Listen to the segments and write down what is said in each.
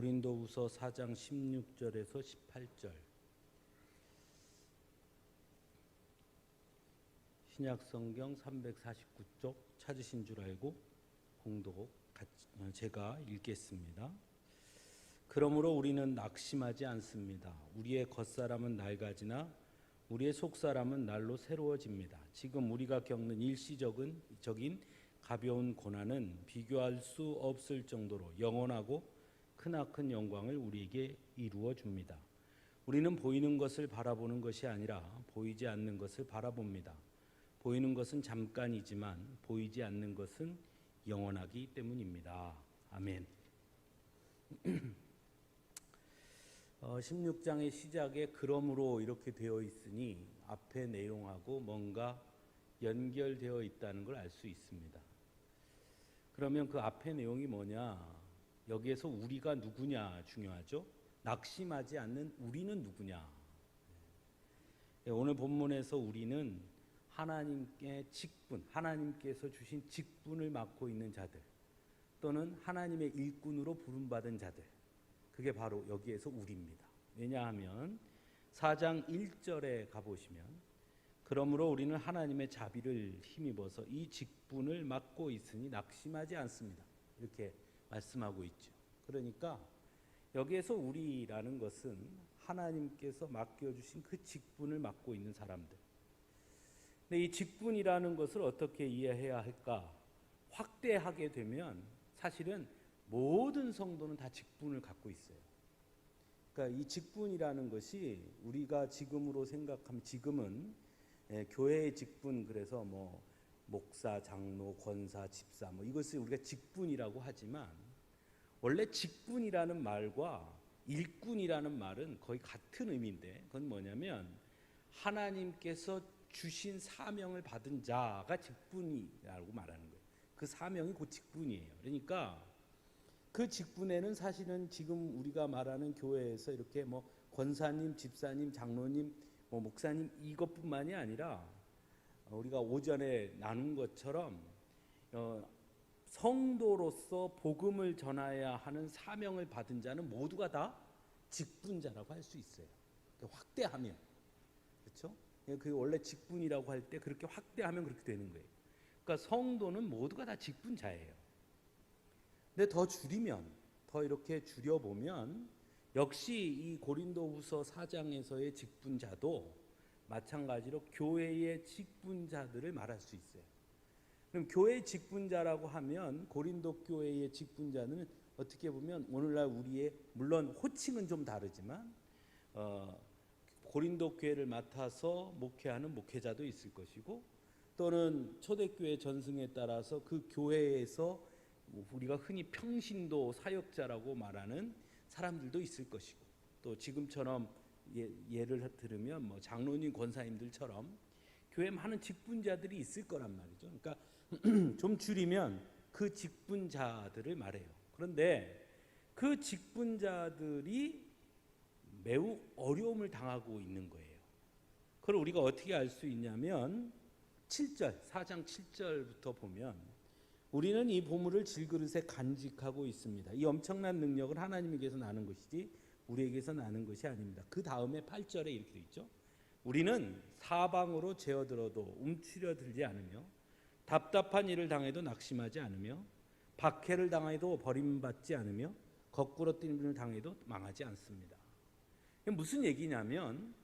고린도후서 4장 16절에서 18절. 신약성경 349쪽 찾으신 줄 알고 공독 제가 읽겠습니다. 그러므로 우리는 낙심하지 않습니다. 우리의 겉사람은 낡아지나 우리의 속사람은 날로 새로워집니다. 지금 우리가 겪는 일시적인 가벼운 고난은 비교할 수 없을 정도로 영원하고 크나큰 영광을 우리에게 이루어 줍니다. 우리는 보이는 것을 바라보는 것이 아니라 보이지 않는 것을 바라봅니다. 보이는 것은 잠깐이지만 보이지 않는 것은 영원하기 때문입니다. 아멘. 16장의 시작에 그러므로 이렇게 되어 있으니 앞의 내용하고 뭔가 연결되어 있다는 걸 알 수 있습니다. 그러면 그 앞의 내용이 뭐냐? 여기에서 우리가 누구냐 중요하죠. 낙심하지 않는 우리는 누구냐. 오늘 본문에서 우리는 하나님께 직분, 하나님께서 주신 직분을 맡고 있는 자들, 또는 하나님의 일꾼으로 부름받은 자들, 그게 바로 여기에서 우리입니다. 왜냐하면 4장 1절에 가보시면 그러므로 우리는 하나님의 자비를 힘입어서 이 직분을 맡고 있으니 낙심하지 않습니다. 이렇게 말씀하고 있죠. 그러니까 여기에서 우리라는 것은 하나님께서 맡겨주신 그 직분을 맡고 있는 사람들. 근데 이 직분이라는 것을 어떻게 이해해야 할까? 확대하게 되면 사실은 모든 성도는 다 직분을 갖고 있어요. 그러니까 이 직분이라는 것이 우리가 지금으로 생각하면 지금은 교회의 직분, 그래서 뭐 목사, 장로, 권사, 집사 이것을 우리가 직분이라고 하지만 원래 직분이라는 말과 일꾼이라는 말은 거의 같은 의미인데 그건 뭐냐면 하나님께서 주신 사명을 받은 자가 직분이라고 말하는 거예요. 그 사명이 곧 직분이에요. 그러니까 그 직분에는 사실은 지금 우리가 말하는 교회에서 이렇게 뭐 권사님, 집사님, 장로님, 목사님 이것뿐만이 아니라 우리가 오전에 나눈 것처럼 성도로서 복음을 전해야 하는 사명을 받은 자는 모두가 다 직분자라고 할 수 있어요. 확대하면, 그렇죠? 그 원래 직분이라고 할 때 그렇게 확대하면 그렇게 되는 거예요. 그러니까 성도는 모두가 다 직분자예요. 근데 더 줄이면, 더 이렇게 줄여보면 역시 이 고린도후서 4장에서의 직분자도 마찬가지로 교회의 직분자들을 말할 수 있어요. 그럼 교회의 직분자라고 하면 고린도 교회의 직분자는 어떻게 보면 오늘날 우리의 물론 호칭은 좀 다르지만 고린도 교회를 맡아서 목회하는 목회자도 있을 것이고 또는 초대교회 전승에 따라서 그 교회에서 우리가 흔히 평신도 사역자라고 말하는 사람들도 있을 것이고 또 지금처럼 예를 들으면 뭐 장로님, 권사님들처럼 교회에 많은 직분자들이 있을 거란 말이죠. 그러니까 좀 줄이면 그 직분자들을 말해요. 그런데 그 직분자들이 매우 어려움을 당하고 있는 거예요. 그걸 우리가 어떻게 알 수 있냐면 7절, 4장 7절부터 보면 우리는 이 보물을 질그릇에 간직하고 있습니다. 이 엄청난 능력은 하나님에게서 나는 것이지 우리에게서 나는 것이 아닙니다. 그 다음에 8절에 이렇게 되어 있죠. 우리는 사방으로 제어들어도 움츠려들지 않으며 답답한 일을 당해도 낙심하지 않으며 박해를 당해도 버림받지 않으며 거꾸로 뛰는 당해도 망하지 않습니다. 무슨 얘기냐면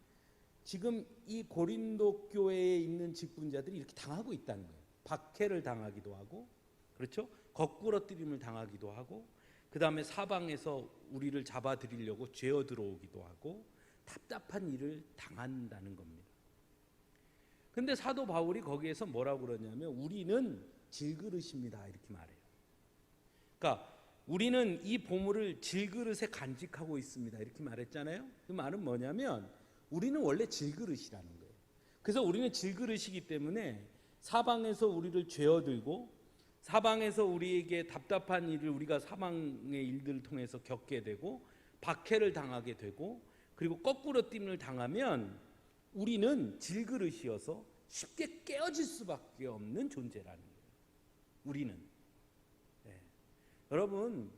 지금 이 고린도 교회에 있는 직분자들이 이렇게 당하고 있다는 거예요. 박해를 당하기도 하고, 그렇죠? 거꾸로 뛰림을 당하기도 하고, 그 다음에 사방에서 우리를 잡아들이려고 죄어 들어오기도 하고 답답한 일을 당한다는 겁니다. 근데 사도 바울이 거기에서 뭐라고 그러냐면 우리는 질그릇입니다 이렇게 말해요. 그러니까 우리는 이 보물을 질그릇에 간직하고 있습니다 이렇게 말했잖아요. 그 말은 뭐냐면 우리는 원래 질그릇이라는 거예요. 그래서 우리는 질그릇이기 때문에 사방에서 우리를 죄어들고 사방에서 우리에게 답답한 일을 우리가 사방의 일들을 통해서 겪게 되고 박해를 당하게 되고 그리고 거꾸로 뛸을 당하면 우리는 질그릇이어서 쉽게 깨어질 수밖에 없는 존재라는 거예요. 우리는. 네. 여러분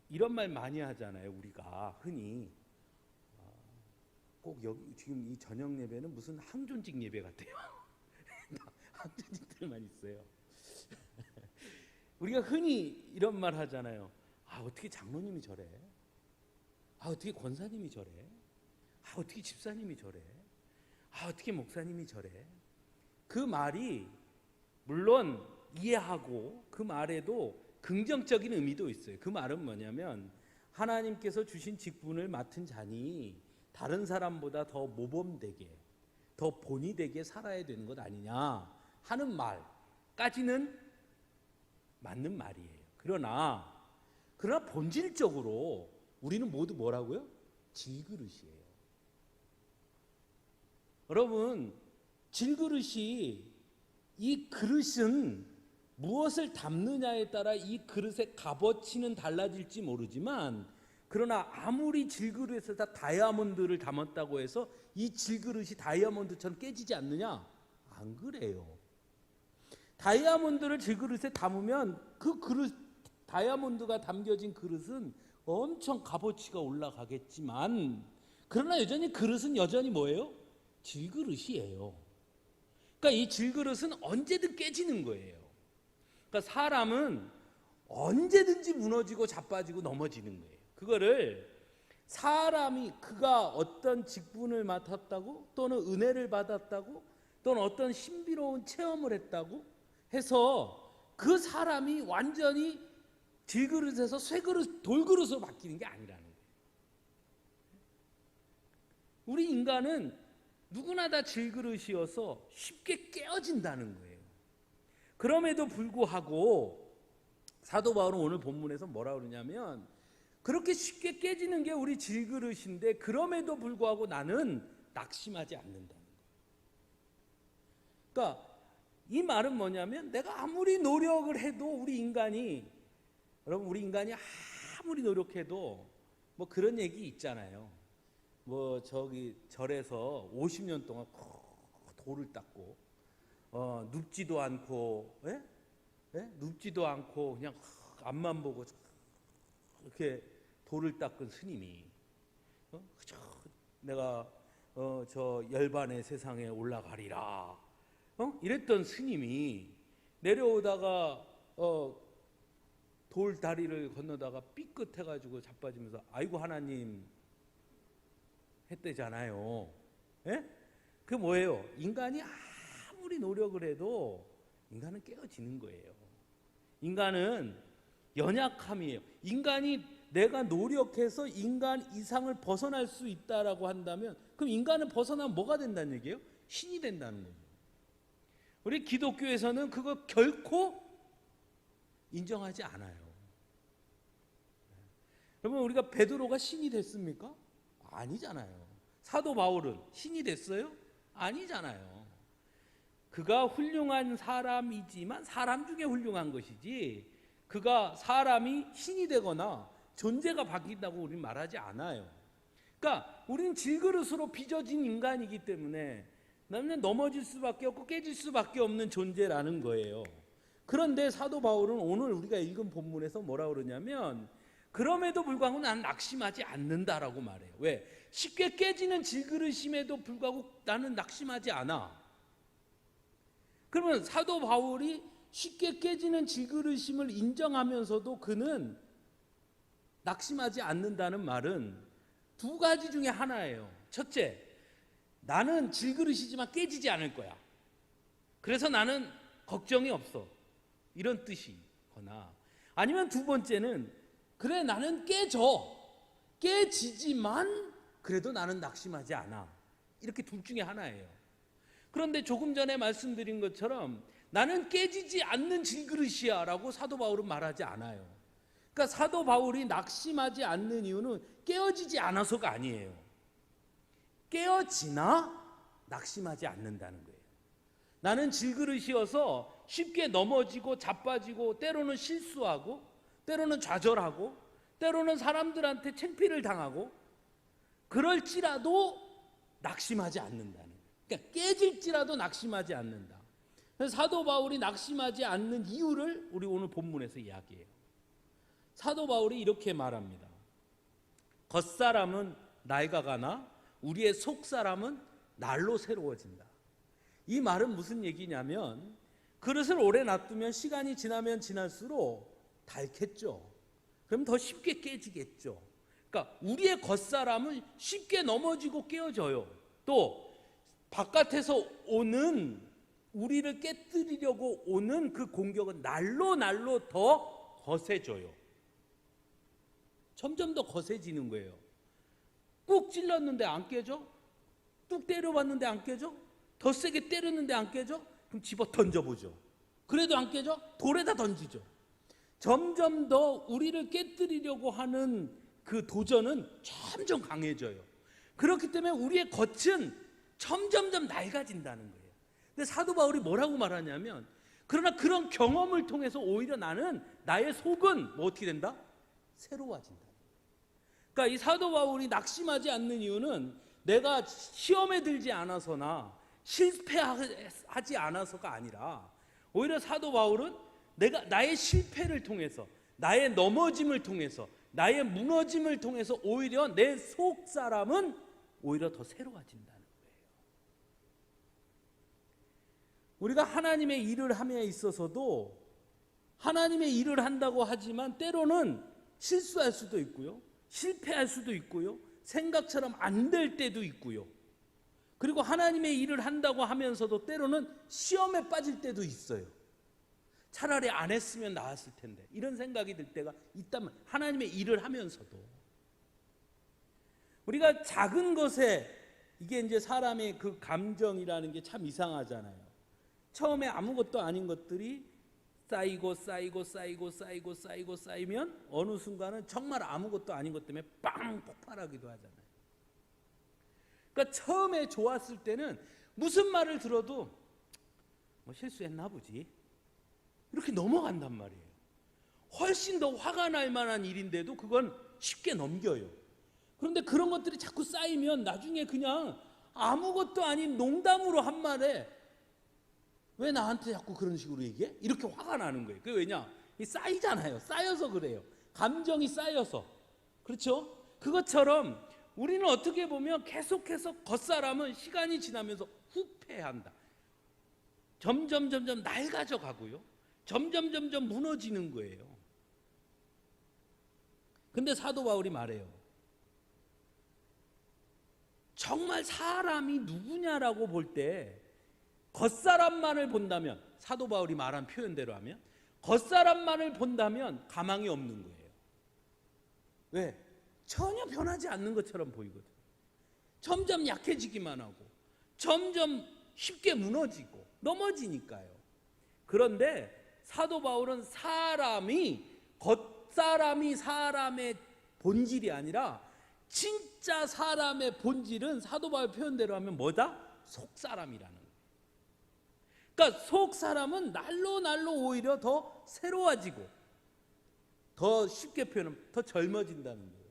이런 말 많이 하잖아요. 우리가 흔히 꼭 여기 지금 이 저녁 예배는 무슨 항존직 예배 같아요. 항존직들만 있어요. 우리가 흔히 이런 말 하잖아요. 아, 어떻게 장로님이 저래? 아, 어떻게 권사님이 저래? 아, 어떻게 집사님이 저래? 아, 어떻게 목사님이 저래? 그 말이 물론 이해하고 그 말에도 긍정적인 의미도 있어요. 그 말은 뭐냐면 하나님께서 주신 직분을 맡은 자니 다른 사람보다 더 모범되게, 더 본의되게 살아야 되는 것 아니냐 하는 말까지는 맞는 말이에요. 그러나 본질적으로 우리는 모두 뭐라고요? 질그릇이에요. 여러분, 질그릇이, 이 그릇은 무엇을 담느냐에 따라 이 그릇의 값어치는 달라질지 모르지만, 그러나 아무리 질그릇에다 다이아몬드를 담았다고 해서 이 질그릇이 다이아몬드처럼 깨지지 않느냐? 안 그래요. 다이아몬드를 질그릇에 담으면 그 그릇, 다이아몬드가 담겨진 그릇은 엄청 값어치가 올라가겠지만, 그러나 여전히 그릇은 여전히 뭐예요? 질그릇이에요. 그러니까 이 질그릇은 언제든 깨지는 거예요. 그러니까 사람은 언제든지 무너지고 자빠지고 넘어지는 거예요. 그거를 사람이 그가 어떤 직분을 맡았다고, 또는 은혜를 받았다고, 또는 어떤 신비로운 체험을 했다고 해서 그 사람이 완전히 질그릇에서 쇠그릇, 돌그릇으로 바뀌는 게 아니라는 거예요. 우리 인간은 누구나 다 질그릇이어서 쉽게 깨어진다는 거예요. 그럼에도 불구하고 사도 바울은 오늘 본문에서 뭐라 그러냐면, 그렇게 쉽게 깨지는 게 우리 질그릇인데 그럼에도 불구하고 나는 낙심하지 않는다는 거예요. 그러니까 이 말은 뭐냐면, 내가 아무리 노력을 해도 우리 인간이 아무리 노력해도 뭐 그런 얘기 있잖아요. 뭐 저기 절에서 50년 동안 돌을 닦고 눕지도 않고, 눕지도 않고 그냥 앞만 보고 이렇게 돌을 닦은 스님이 내가 저 열반의 세상에 올라가리라 이랬던 스님이 내려오다가 돌 다리를 건너다가 삐끗해가지고 자빠지면서 아이고 하나님 했대잖아요. 그 뭐예요? 인간이 아무리 노력을 해도 인간은 깨어지는 거예요. 인간은 연약함이에요. 인간이 내가 노력해서 인간 이상을 벗어날 수 있다라고 한다면, 그럼 인간은 벗어나면 뭐가 된다는 얘기예요? 신이 된다는 거예요. 우리 기독교에서는 그거 결코 인정하지 않아요. 여러분, 우리가 베드로가 신이 됐습니까? 아니잖아요. 사도 바울은 신이 됐어요? 아니잖아요. 그가 훌륭한 사람이지만 사람 중에 훌륭한 것이지, 그가 사람이 신이 되거나 존재가 바뀐다고 우리는 말하지 않아요. 그러니까 우리는 질그릇으로 빚어진 인간이기 때문에 나는 넘어질 수밖에 없고 깨질 수밖에 없는 존재라는 거예요. 그런데 사도 바울은 오늘 우리가 읽은 본문에서 뭐라 그러냐면, 그럼에도 불구하고 나는 낙심하지 않는다라고 말해요. 왜? 쉽게 깨지는 질그릇임에도 불구하고 나는 낙심하지 않아. 그러면 사도 바울이 쉽게 깨지는 질그릇임을 인정하면서도 그는 낙심하지 않는다는 말은 두 가지 중에 하나예요. 첫째, 나는 질그릇이지만 깨지지 않을 거야. 그래서 나는 걱정이 없어. 이런 뜻이거나, 아니면 두 번째는, 그래 나는 깨지지만 그래도 나는 낙심하지 않아. 이렇게 둘 중에 하나예요. 그런데 조금 전에 말씀드린 것처럼 나는 깨지지 않는 질그릇이야 라고 사도 바울은 말하지 않아요. 그러니까 사도 바울이 낙심하지 않는 이유는 깨어지지 않아서가 아니에요. 깨어지나 낙심하지 않는다는 거예요. 나는 질그릇이어서 쉽게 넘어지고 자빠지고, 때로는 실수하고, 때로는 좌절하고, 때로는 사람들한테 창피를 당하고, 그럴지라도 낙심하지 않는다는 거예요. 그러니까 깨질지라도 낙심하지 않는다. 그래서 사도 바울이 낙심하지 않는 이유를 우리 오늘 본문에서 이야기해요. 사도 바울이 이렇게 말합니다. 겉사람은 낡아가나 우리의 속사람은 날로 새로워진다. 이 말은 무슨 얘기냐면 그릇을 오래 놔두면 시간이 지나면 지날수록 닳겠죠. 그럼 더 쉽게 깨지겠죠. 그러니까 우리의 겉사람은 쉽게 넘어지고 깨어져요. 또 바깥에서 오는 우리를 깨뜨리려고 오는 그 공격은 날로 더 거세져요. 점점 더 거세지는 거예요. 꾹 찔렀는데 안 깨져? 뚝 때려봤는데 안 깨져? 더 세게 때렸는데 안 깨져? 그럼 집어 던져보죠. 그래도 안 깨져? 돌에다 던지죠. 점점 더 우리를 깨뜨리려고 하는 그 도전은 점점 강해져요. 그렇기 때문에 우리의 겉은 점점점 낡아진다는 거예요. 근데 사도 바울이 뭐라고 말하냐면 그러나 그런 경험을 통해서 오히려 나의 속은 뭐 어떻게 된다? 새로워진다. 그러니까 이 사도 바울이 낙심하지 않는 이유는 내가 시험에 들지 않아서나 실패하지 않아서가 아니라 오히려 사도 바울은 나의 실패를 통해서 나의 넘어짐을 통해서 나의 무너짐을 통해서 오히려 내 속 사람은 오히려 더 새로워진다는 거예요. 우리가 하나님의 일을 함에 있어서도 하나님의 일을 한다고 하지만 때로는 실수할 수도 있고요. 실패할 수도 있고요. 생각처럼 안 될 때도 있고요. 그리고 하나님의 일을 한다고 하면서도 때로는 시험에 빠질 때도 있어요. 차라리 안 했으면 나았을 텐데 이런 생각이 들 때가 있다면 하나님의 일을 하면서도 우리가 작은 것에 이게 이제 사람의 그 감정이라는 게 참 이상하잖아요. 처음에 아무것도 아닌 것들이 쌓이면 어느 순간은 정말 아무것도 아닌 것 때문에 빵 폭발하기도 하잖아요. 그러니까 처음에 좋았을 때는 무슨 말을 들어도 뭐 실수했나 보지 이렇게 넘어간단 말이에요. 훨씬 더 화가 날 만한 일인데도 그건 쉽게 넘겨요. 그런데 그런 것들이 자꾸 쌓이면 나중에 그냥 아무것도 아닌 농담으로 한 말에 왜 나한테 자꾸 그런 식으로 얘기해? 이렇게 화가 나는 거예요. 그게 왜냐? 쌓이잖아요. 쌓여서 그래요. 감정이 쌓여서. 그렇죠? 그것처럼 우리는 어떻게 보면 계속해서 겉사람은 시간이 지나면서 후패한다. 점점 낡아져 가고요. 점점 무너지는 거예요. 근데 사도 바울이 말해요. 정말 사람이 누구냐라고 볼 때 겉사람만을 본다면 사도 바울이 말한 표현대로 하면 겉사람만을 본다면 가망이 없는 거예요. 왜? 전혀 변하지 않는 것처럼 보이거든요. 점점 약해지기만 하고 점점 쉽게 무너지고 넘어지니까요. 그런데 사도 바울은 겉사람이 사람의 본질이 아니라 진짜 사람의 본질은 사도 바울 표현대로 하면 뭐다? 속사람이라는 거예요. 그러니까 속사람은 날로 오히려 더 새로워지고 더 쉽게 표현하면 더 젊어진다는 거예요.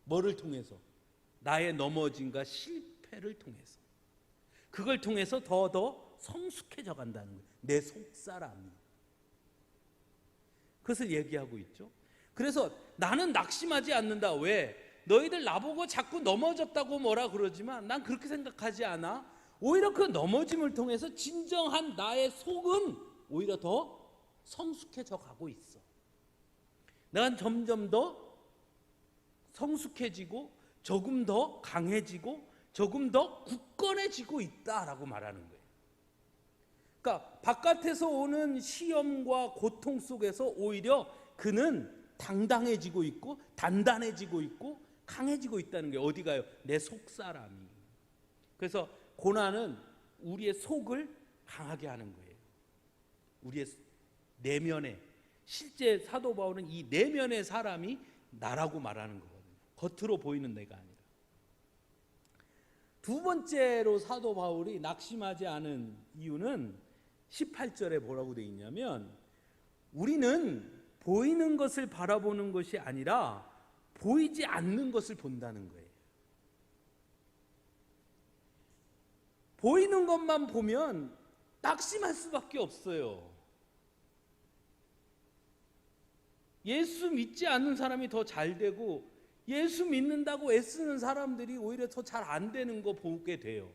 뭐를 통해서? 나의 넘어짐과 실패를 통해서. 그걸 통해서 더 성숙해져 간다는 거예요. 내 속사람이. 그것을 얘기하고 있죠. 그래서 나는 낙심하지 않는다. 왜? 너희들 나보고 자꾸 넘어졌다고 뭐라 그러지만 난 그렇게 생각하지 않아. 오히려 그 넘어짐을 통해서 진정한 나의 속은 오히려 더 성숙해져 가고 있어. 난 점점 더 성숙해지고 조금 더 강해지고 조금 더 굳건해지고 있다라고 말하는 거예요. 그러니까 바깥에서 오는 시험과 고통 속에서 오히려 그는 당당해지고 있고 단단해지고 있고 강해지고 있다는 게 어디 가요? 내 속사람이. 그래서 고난은 우리의 속을 강하게 하는 거예요. 우리의 내면에. 실제 사도 바울은 이 내면의 사람이 나라고 말하는 거거든요. 겉으로 보이는 내가 아니라. 두 번째로 사도 바울이 낙심하지 않은 이유는 18절에 뭐라고 되어 있냐면 우리는 보이는 것을 바라보는 것이 아니라 보이지 않는 것을 본다는 거예요. 보이는 것만 보면 낙심할 수밖에 없어요. 예수 믿지 않는 사람이 더 잘 되고 예수 믿는다고 애쓰는 사람들이 오히려 더 잘 안 되는 거 보게 돼요.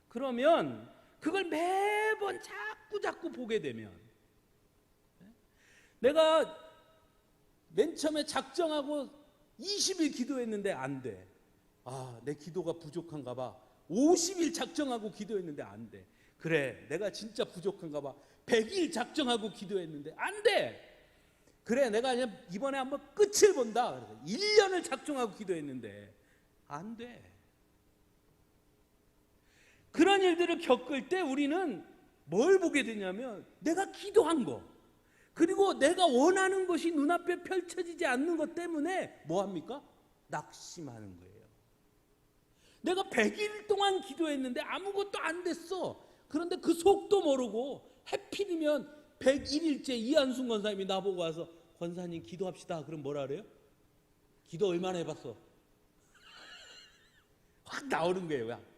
그러면 그걸 매번 자꾸 보게 되면, 내가 맨 처음에 작정하고 20일 기도했는데 안 돼. 내 기도가 부족한가 봐. 50일 작정하고 기도했는데 안 돼. 그래, 내가 진짜 부족한가 봐. 100일 작정하고 기도했는데 안 돼. 그래, 내가 이번에 한번 끝을 본다. 그래서 1년을 작정하고 기도했는데 안 돼. 그런 일들을 겪을 때 우리는 뭘 보게 되냐면, 내가 기도한 거, 그리고 내가 원하는 것이 눈앞에 펼쳐지지 않는 것 때문에 뭐합니까? 낙심하는 거예요. 내가 100일 동안 기도했는데 아무것도 안 됐어. 그런데 그 속도 모르고 하필이면 101일째 이한순 권사님이 나보고 와서, 권사님 기도합시다. 그럼 뭐라 그래요? 기도 얼마나 해봤어? 확 나오는 거예요.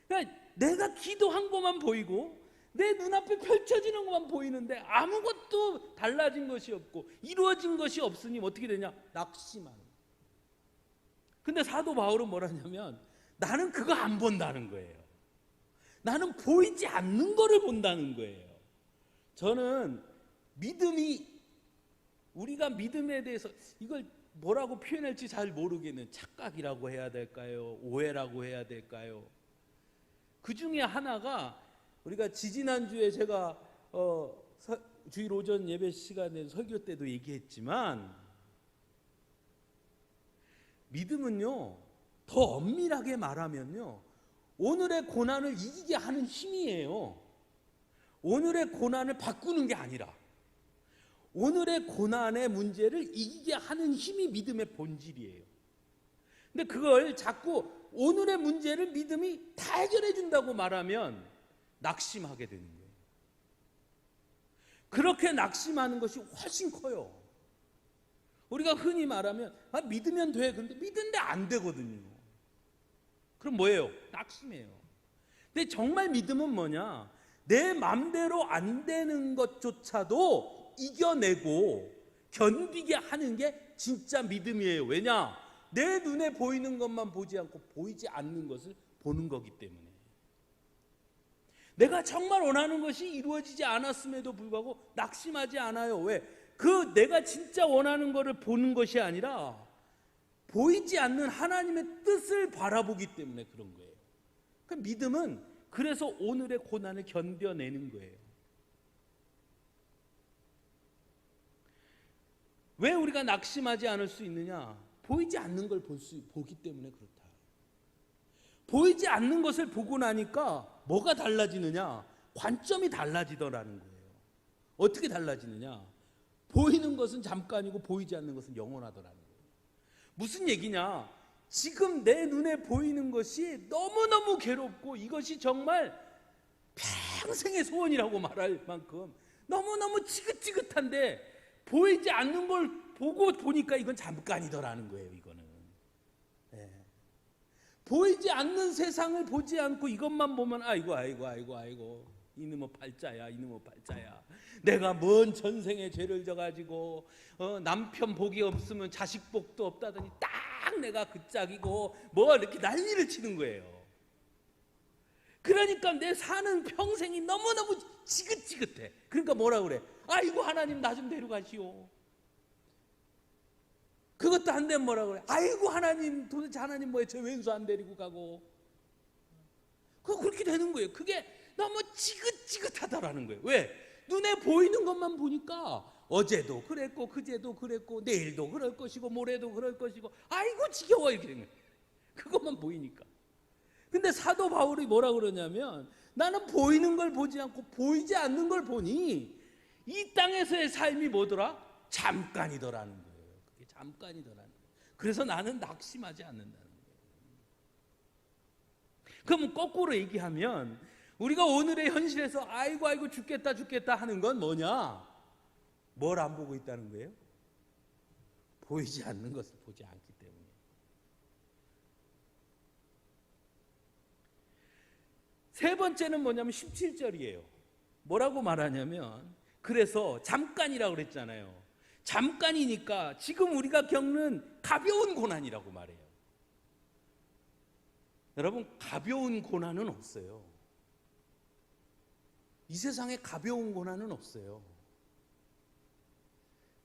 그러니까 내가 기도한 것만 보이고 내 눈앞에 펼쳐지는 것만 보이는데 아무것도 달라진 것이 없고 이루어진 것이 없으니 어떻게 되냐? 낙심하는. 근데 사도 바울은 뭐라냐면, 나는 그거 안 본다는 거예요. 나는 보이지 않는 거를 본다는 거예요. 저는 우리가 믿음에 대해서 이걸 뭐라고 표현할지 잘 모르겠는, 착각이라고 해야 될까요? 오해라고 해야 될까요? 그 중에 하나가, 우리가 지지난주에 제가 주일 오전 예배 시간에 설교 때도 얘기했지만, 믿음은요, 더 엄밀하게 말하면요, 오늘의 고난을 이기게 하는 힘이에요. 오늘의 고난을 바꾸는 게 아니라 오늘의 고난의 문제를 이기게 하는 힘이 믿음의 본질이에요. 근데 그걸 자꾸 오늘의 문제를 믿음이 다 해결해 준다고 말하면 낙심하게 되는 거예요. 그렇게 낙심하는 것이 훨씬 커요. 우리가 흔히 말하면 믿으면 돼. 그런데 믿는데 안 되거든요. 그럼 뭐예요? 낙심해요. 근데 정말 믿음은 뭐냐? 내 맘대로 안 되는 것조차도 이겨내고 견디게 하는 게 진짜 믿음이에요. 왜냐? 내 눈에 보이는 것만 보지 않고 보이지 않는 것을 보는 거기 때문에. 내가 정말 원하는 것이 이루어지지 않았음에도 불구하고 낙심하지 않아요. 왜? 내가 진짜 원하는 것을 보는 것이 아니라 보이지 않는 하나님의 뜻을 바라보기 때문에 그런 거예요. 그러니까 믿음은 그래서 오늘의 고난을 견뎌내는 거예요. 왜 우리가 낙심하지 않을 수 있느냐? 보이지 않는 걸 보기 때문에 그렇다. 보이지 않는 것을 보고 나니까 뭐가 달라지느냐? 관점이 달라지더라는 거예요. 어떻게 달라지느냐? 보이는 것은 잠깐이고 보이지 않는 것은 영원하더라는 거예요. 무슨 얘기냐? 지금 내 눈에 보이는 것이 너무너무 괴롭고 이것이 정말 평생의 소원이라고 말할 만큼 너무너무 지긋지긋한데, 보이지 않는 걸 보니까 이건 잠깐이더라는 거예요. 이거는 보이지 않는 세상을 보지 않고 이것만 보면 아이고 이놈의 팔자야, 이놈의 팔자야. 내가 뭔 전생에 죄를 져가지고 남편 복이 없으면 자식 복도 없다더니 딱 내가 그 짝이고 뭐 이렇게 난리를 치는 거예요. 그러니까 내 사는 평생이 너무너무 지긋지긋해. 그러니까 뭐라 그래? 아이고 하나님 나 좀 데려가시오. 그것도 안 되면 뭐라 그래? 아이고 하나님, 도대체 하나님 뭐에 저 왼수 안 데리고 가고. 그렇게 되는 거예요. 그게 너무 지긋지긋하다라는 거예요. 왜? 눈에 보이는 것만 보니까 어제도 그랬고 그제도 그랬고 내일도 그럴 것이고 모레도 그럴 것이고 아이고 지겨워 이렇게 된 거예요. 그것만 보이니까. 근데 사도 바울이 뭐라 그러냐면, 나는 보이는 걸 보지 않고 보이지 않는 걸 보니 이 땅에서의 삶이 뭐더라? 잠깐이더라는 거예요. 그게 잠깐이더라는 거예요. 그래서 나는 낙심하지 않는다는 거예요. 그럼 거꾸로 얘기하면 우리가 오늘의 현실에서 아이고 죽겠다 하는 건 뭐냐? 뭘 안 보고 있다는 거예요? 보이지 않는 것을 보지 않기 때문에. 세 번째는 뭐냐면 17절이에요. 뭐라고 말하냐면, 그래서 잠깐이라고 그랬잖아요. 잠깐이니까 지금 우리가 겪는 가벼운 고난이라고 말해요. 여러분, 가벼운 고난은 없어요. 이 세상에 가벼운 고난은 없어요.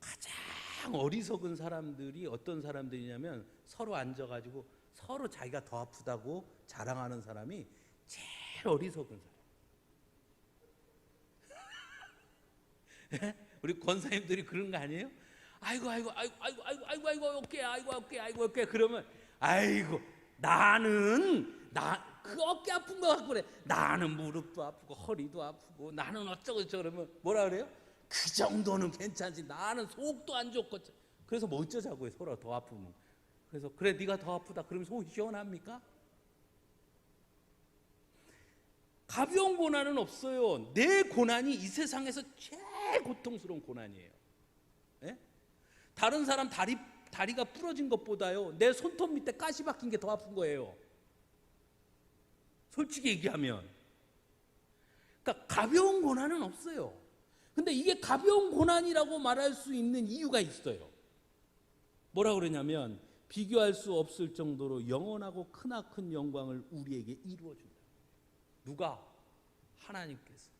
가장 어리석은 사람들이 어떤 사람들이냐면 서로 앉아가지고 서로 자기가 더 아프다고 자랑하는 사람이 제일 어리석은 사람. 우리 권사님들이 그런 거 아니에요? 아이고 어깨, 아이고 어깨. 그러면 아이고 그 어깨 아픈 거 갖고 그래. 나는 무릎도 아프고 허리도 아프고 나는 어쩌고 저쩌고. 그러면 뭐라 그래요? 그 정도는 괜찮지. 나는 속도 안 좋고. 그래서 뭐 어쩌자고요, 서로 더 아프면. 그래서 그래 네가 더 아프다 그러면 속이 시원합니까? 가벼운 고난은 없어요. 내 고난이 이 세상에서 제일 고통스러운 고난이에요. 네? 다른 사람 다리가 부러진 것보다요, 내 손톱 밑에 가시 박힌 게 더 아픈 거예요. 솔직히 얘기하면. 그러니까 가벼운 고난은 없어요. 근데 이게 가벼운 고난이라고 말할 수 있는 이유가 있어요. 뭐라 그러냐면 비교할 수 없을 정도로 영원하고 크나큰 영광을 우리에게 이루어준다. 누가? 하나님께서.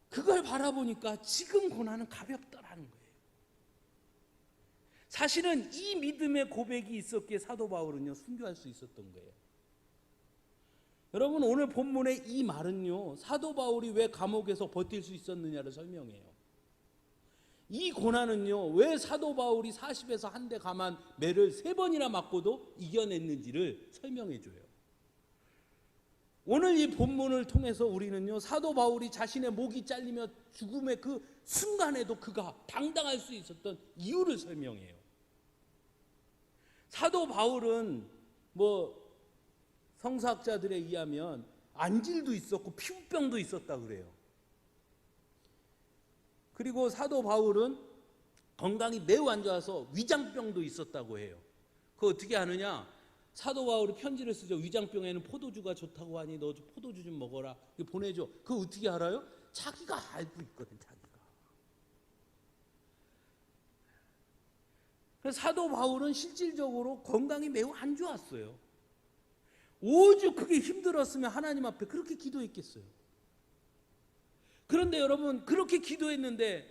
그걸 바라보니까 지금 고난은 가볍더라는 거예요. 사실은 이 믿음의 고백이 있었기에 사도 바울은요 순교할 수 있었던 거예요. 여러분, 오늘 본문의 이 말은요 사도 바울이 왜 감옥에서 버틸 수 있었느냐를 설명해요. 이 고난은요 왜 사도 바울이 40에서 한 대 감한 매를 3번이나 맞고도 이겨냈는지를 설명해 줘요. 오늘 이 본문을 통해서 우리는요 사도 바울이 자신의 목이 잘리며 죽음의 그 순간에도 그가 당당할 수 있었던 이유를 설명해요. 사도 바울은 성서학자들에 의하면 안질도 있었고 피부병도 있었다 그래요. 그리고 사도 바울은 건강이 매우 안 좋아서 위장병도 있었다고 해요. 그거 어떻게 아느냐? 사도 바울이 편지를 쓰죠. 위장병에는 포도주가 좋다고 하니 너 포도주 좀 먹어라. 보내줘. 그거 어떻게 알아요? 자기가 알고 있거든, 자기가. 그래서 사도 바울은 실질적으로 건강이 매우 안 좋았어요. 오죽 그게 힘들었으면 하나님 앞에 그렇게 기도했겠어요. 그런데 여러분, 그렇게 기도했는데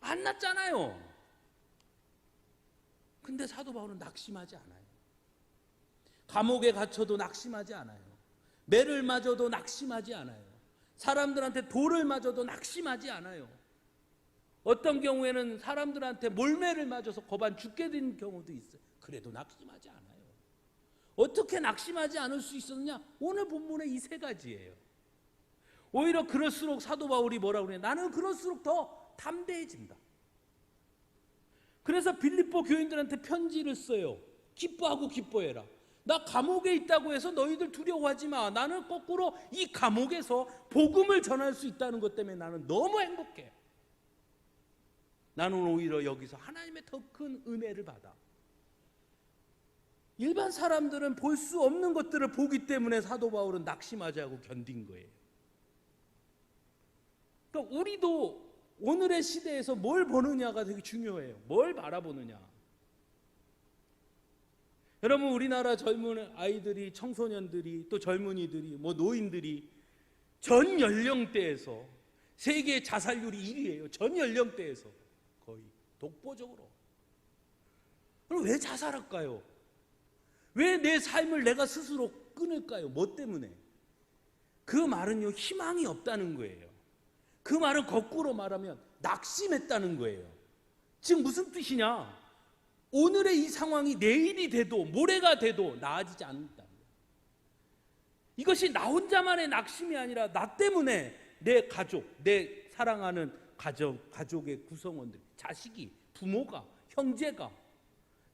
안 낫잖아요. 근데 사도 바울은 낙심하지 않아요. 감옥에 갇혀도 낙심하지 않아요. 매를 맞아도 낙심하지 않아요. 사람들한테 돌을 맞아도 낙심하지 않아요. 어떤 경우에는 사람들한테 몰매를 맞아서 거반 죽게 된 경우도 있어요. 그래도 낙심하지 않아요. 어떻게 낙심하지 않을 수 있었느냐? 오늘 본문의 이 3가지예요. 오히려 그럴수록 사도 바울이 뭐라고 그래요? 나는 그럴수록 더 담대해진다. 그래서 빌립보 교인들한테 편지를 써요. 기뻐하고 기뻐해라. 나 감옥에 있다고 해서 너희들 두려워하지 마. 나는 거꾸로 이 감옥에서 복음을 전할 수 있다는 것 때문에 나는 너무 행복해. 나는 오히려 여기서 하나님의 더 큰 은혜를 받아. 일반 사람들은 볼 수 없는 것들을 보기 때문에 사도 바울은 낙심하지 않고 견딘 거예요. 그러니까 우리도 오늘의 시대에서 뭘 보느냐가 되게 중요해요. 뭘 바라보느냐. 여러분, 우리나라 젊은 아이들이, 청소년들이, 또 젊은이들이, 노인들이 전 연령대에서 세계 자살률이 1위예요. 전 연령대에서 거의 독보적으로. 그럼 왜 자살할까요? 왜 내 삶을 내가 스스로 끊을까요? 뭐 때문에? 그 말은요 희망이 없다는 거예요. 그 말은 거꾸로 말하면 낙심했다는 거예요. 지금 무슨 뜻이냐? 오늘의 이 상황이 내일이 돼도 모레가 돼도 나아지지 않는다는 거예요. 이것이 나 혼자만의 낙심이 아니라 나 때문에 내 가족, 내 사랑하는 가족의 구성원들, 자식이, 부모가, 형제가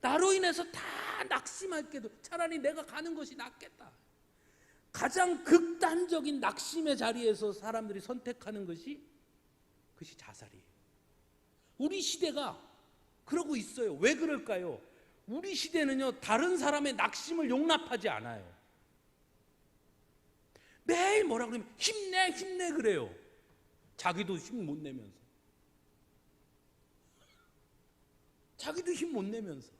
나로 인해서 다 낙심할 게도 차라리 내가 가는 것이 낫겠다. 가장 극단적인 낙심의 자리에서 사람들이 선택하는 것이 그것이 자살이에요. 우리 시대가 그러고 있어요. 왜 그럴까요? 우리 시대는요 다른 사람의 낙심을 용납하지 않아요. 매일 뭐라 그러면 힘내 그래요. 자기도 힘 못 내면서. 자기도 힘 못 내면서.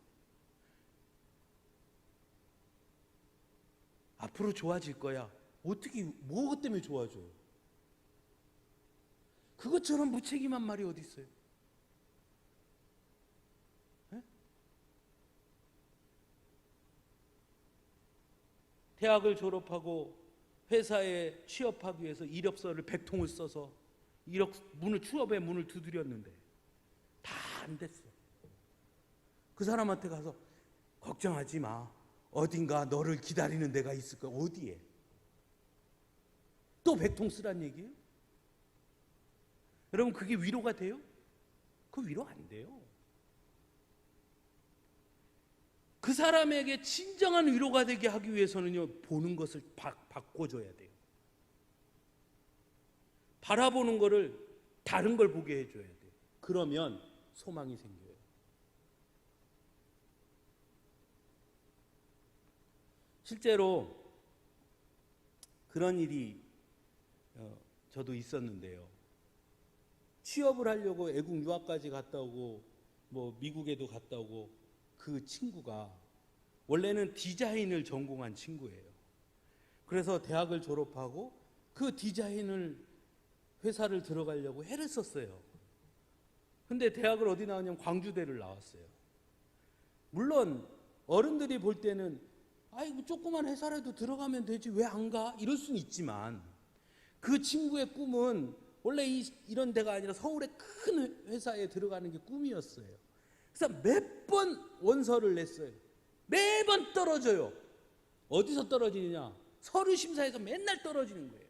앞으로 좋아질 거야. 어떻게, 뭐 때문에 좋아져요? 그것처럼 무책임한 말이 어디 있어요? 네? 대학을 졸업하고 회사에 취업하기 위해서 이력서를 100통을 써서 취업의 문을 두드렸는데 다 안 됐어. 그 사람한테 가서 걱정하지 마. 어딘가 너를 기다리는 데가 있을 거야. 어디에? 또 100통 쓰란 얘기예요? 여러분, 그게 위로가 돼요? 그 위로 안 돼요. 그 사람에게 진정한 위로가 되게 하기 위해서는요, 보는 것을 바꿔줘야 돼요. 바라보는 거를 다른 걸 보게 해줘야 돼요. 그러면 소망이 생겨요. 실제로 그런 일이 저도 있었는데요. 취업을 하려고 외국 유학까지 갔다 오고 뭐 미국에도 갔다 오고 그 친구가 원래는 디자인을 전공한 친구예요. 그래서 대학을 졸업하고 그 디자인을 회사를 들어가려고 애를 썼어요. 근데 대학을 어디 나왔냐면 광주대를 나왔어요. 물론 어른들이 볼 때는 아이고 조그만 회사라도 들어가면 되지 왜 안 가? 이럴 수는 있지만 그 친구의 꿈은 원래 이런 데가 아니라 서울의 큰 회사에 들어가는 게 꿈이었어요. 그래서 몇 번 원서를 냈어요. 매번 떨어져요. 어디서 떨어지느냐? 서류 심사에서 맨날 떨어지는 거예요.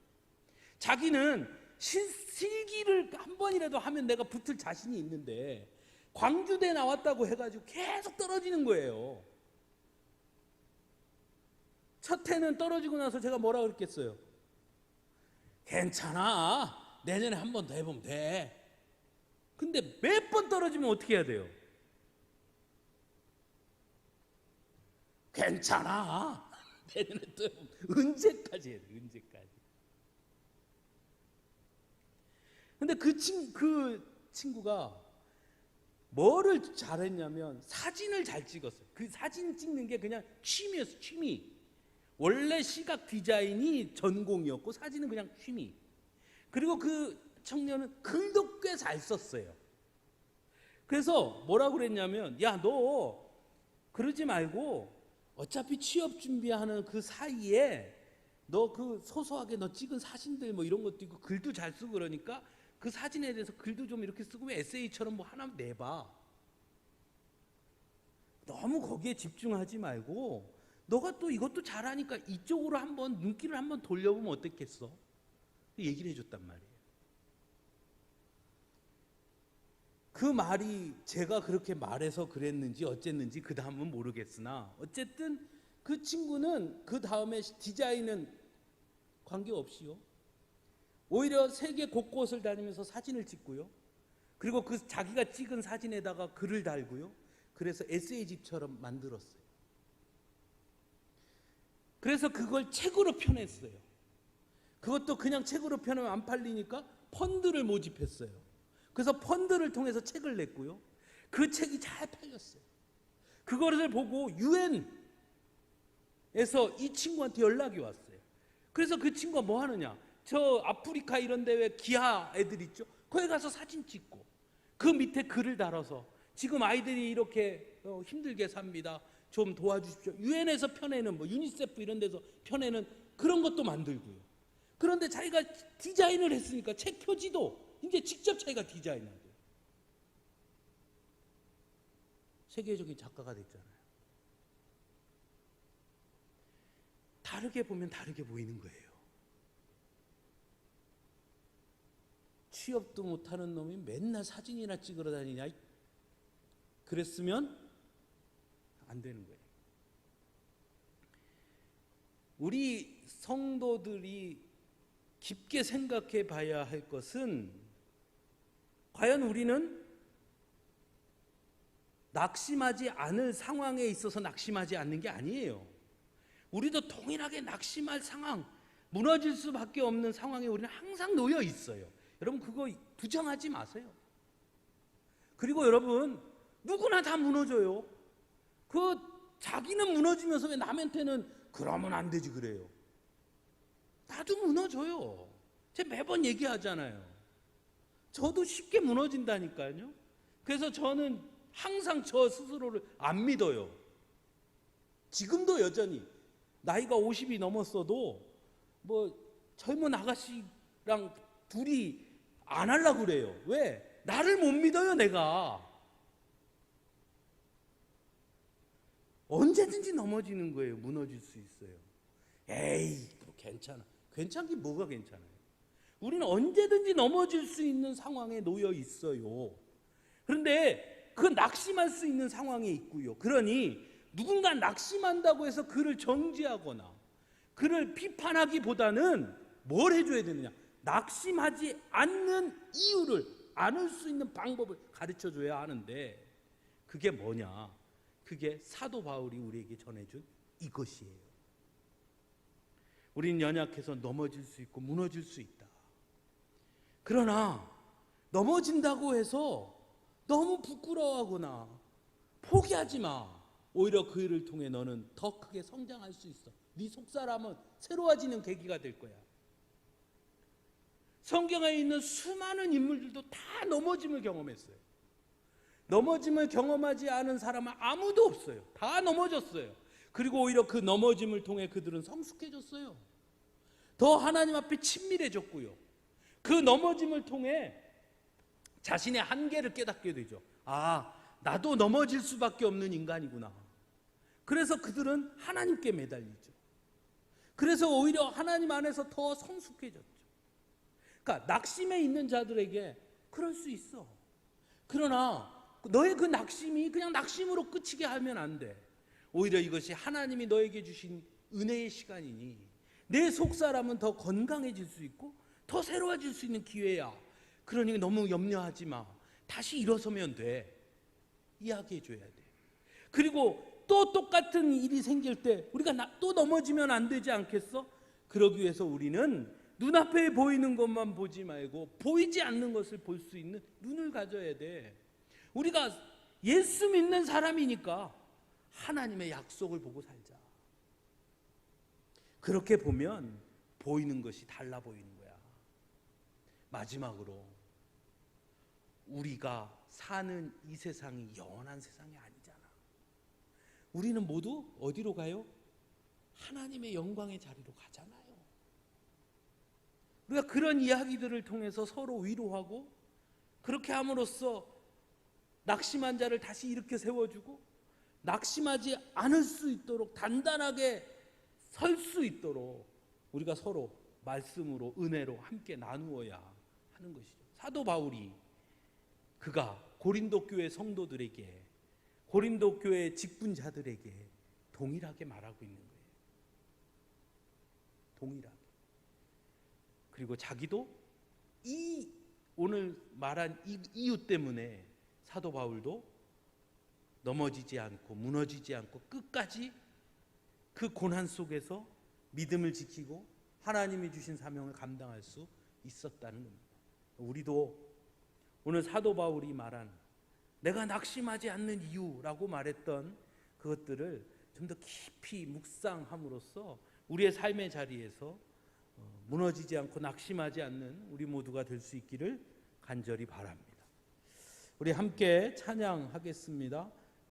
자기는 실기를 한 번이라도 하면 내가 붙을 자신이 있는데 광주대 나왔다고 해가지고 계속 떨어지는 거예요. 첫 해는 떨어지고 나서 제가 뭐라 그랬겠어요? 괜찮아. 내년에 한 번 더 해보면 돼. 근데 몇 번 떨어지면 어떻게 해야 돼요? 괜찮아. 내년에 또 해보면 언제까지 해야 돼? 언제까지? 근데 그 친구가 뭐를 잘했냐면 사진을 잘 찍었어요. 그 사진 찍는 게 그냥 취미였어요. 취미. 원래 시각 디자인이 전공이었고 사진은 그냥 취미. 그리고 그 청년은 글도 꽤 잘 썼어요. 그래서 뭐라고 그랬냐면 야, 너 그러지 말고 어차피 취업 준비하는 그 사이에 너 그 소소하게 너 찍은 사진들 뭐 이런 것도 있고 글도 잘 쓰고 그러니까 그 사진에 대해서 글도 좀 이렇게 쓰고 에세이처럼 뭐 하나 내봐. 너무 거기에 집중하지 말고 너가 또 이것도 잘하니까 이쪽으로 한번 눈길을 한번 돌려보면 어떻겠어? 얘기를 해줬단 말이에요. 그 말이 제가 그렇게 말해서 그랬는지 어쨌는지 그 다음은 모르겠으나 어쨌든 그 친구는 그 다음에 디자인은 관계없이요. 오히려 세계 곳곳을 다니면서 사진을 찍고요. 그리고 그 자기가 찍은 사진에다가 글을 달고요. 그래서 에세이집처럼 만들었어요. 그래서 그걸 책으로 펴냈어요. 그것도 그냥 책으로 펴내면 안 팔리니까 펀드를 모집했어요. 그래서 펀드를 통해서 책을 냈고요. 그 책이 잘 팔렸어요. 그거를 보고 유엔에서 이 친구한테 연락이 왔어요. 그래서 그 친구가 뭐 하느냐? 저 아프리카 이런 데에 기아 애들 있죠? 거기 가서 사진 찍고 그 밑에 글을 달아서 지금 아이들이 이렇게 힘들게 삽니다. 좀 도와주십시오. 유엔에서 펴내는 뭐 유니세프 이런 데서 펴내는 그런 것도 만들고요. 그런데 자기가 디자인을 했으니까 책 표지도 이제 직접 자기가 디자인하고요. 세계적인 작가가 됐잖아요. 다르게 보면 다르게 보이는 거예요. 취업도 못하는 놈이 맨날 사진이나 찍으러 다니냐? 그랬으면 안 되는 거예요. 우리 성도들이 깊게 생각해 봐야 할 것은 과연 우리는 낙심하지 않을 상황에 있어서 낙심하지 않는 게 아니에요. 우리도 동일하게 낙심할 상황, 무너질 수밖에 없는 상황에 우리는 항상 놓여 있어요. 여러분 그거 부정하지 마세요. 그리고 여러분 누구나 다 무너져요. 그 자기는 무너지면서 왜 남한테는 그러면 안 되지 그래요. 나도 무너져요. 제가 매번 얘기하잖아요. 저도 쉽게 무너진다니까요. 그래서 저는 항상 저 스스로를 안 믿어요. 지금도 여전히 나이가 50이 넘었어도 뭐 젊은 아가씨랑 둘이 안 하려고 그래요. 왜? 나를 못 믿어요 내가. 언제든지 넘어지는 거예요. 무너질 수 있어요. 에이 괜찮아. 괜찮긴 뭐가 괜찮아요. 우리는 언제든지 넘어질 수 있는 상황에 놓여 있어요. 그런데 그 낙심할 수 있는 상황에 있고요. 그러니 누군가 낙심한다고 해서 그를 정죄하거나 그를 비판하기보다는 뭘 해줘야 되느냐? 낙심하지 않는 이유를 아는 수 있는 방법을 가르쳐줘야 하는데 그게 뭐냐? 그게 사도 바울이 우리에게 전해준 이것이에요. 우리는 연약해서 넘어질 수 있고 무너질 수 있다. 그러나 넘어진다고 해서 너무 부끄러워하거나 포기하지 마. 오히려 그 일을 통해 너는 더 크게 성장할 수 있어. 네 속사람은 새로워지는 계기가 될 거야. 성경에 있는 수많은 인물들도 다 넘어짐을 경험했어요. 넘어짐을 경험하지 않은 사람은 아무도 없어요. 다 넘어졌어요. 그리고 오히려 그 넘어짐을 통해 그들은 성숙해졌어요. 더 하나님 앞에 친밀해졌고요. 그 넘어짐을 통해 자신의 한계를 깨닫게 되죠. 아, 나도 넘어질 수밖에 없는 인간이구나. 그래서 그들은 하나님께 매달리죠. 그래서 오히려 하나님 안에서 더 성숙해졌죠. 그러니까 낙심에 있는 자들에게 그럴 수 있어. 그러나 너의 그 낙심이 그냥 낙심으로 그치게 하면 안 돼. 오히려 이것이 하나님이 너에게 주신 은혜의 시간이니 내 속사람은 더 건강해질 수 있고 더 새로워질 수 있는 기회야. 그러니 너무 염려하지 마. 다시 일어서면 돼. 이야기해 줘야 돼. 그리고 또 똑같은 일이 생길 때 우리가 또 넘어지면 안 되지 않겠어? 그러기 위해서 우리는 눈앞에 보이는 것만 보지 말고 보이지 않는 것을 볼 수 있는 눈을 가져야 돼. 우리가 예수 믿는 사람이니까 하나님의 약속을 보고 살자. 그렇게 보면 보이는 것이 달라 보이는 거야. 마지막으로 우리가 사는 이 세상이 영원한 세상이 아니잖아. 우리는 모두 어디로 가요? 하나님의 영광의 자리로 가잖아요. 우리가 그런 이야기들을 통해서 서로 위로하고 그렇게 함으로써 낙심한 자를 다시 일으켜 세워주고 낙심하지 않을 수 있도록 단단하게 설 수 있도록 우리가 서로 말씀으로 은혜로 함께 나누어야 하는 것이죠. 사도 바울이 그가 고린도 교회 성도들에게 고린도 교회 직분자들에게 동일하게 말하고 있는 거예요. 동일하게. 그리고 자기도 이 오늘 말한 이 이유 때문에 사도 바울도 넘어지지 않고 무너지지 않고 끝까지 그 고난 속에서 믿음을 지키고 하나님이 주신 사명을 감당할 수 있었다는 겁니다. 우리도 오늘 사도 바울이 말한 내가 낙심하지 않는 이유라고 말했던 그것들을 좀 더 깊이 묵상함으로써 우리의 삶의 자리에서 무너지지 않고 낙심하지 않는 우리 모두가 될 수 있기를 간절히 바랍니다. 우리 함께 찬양하겠습니다.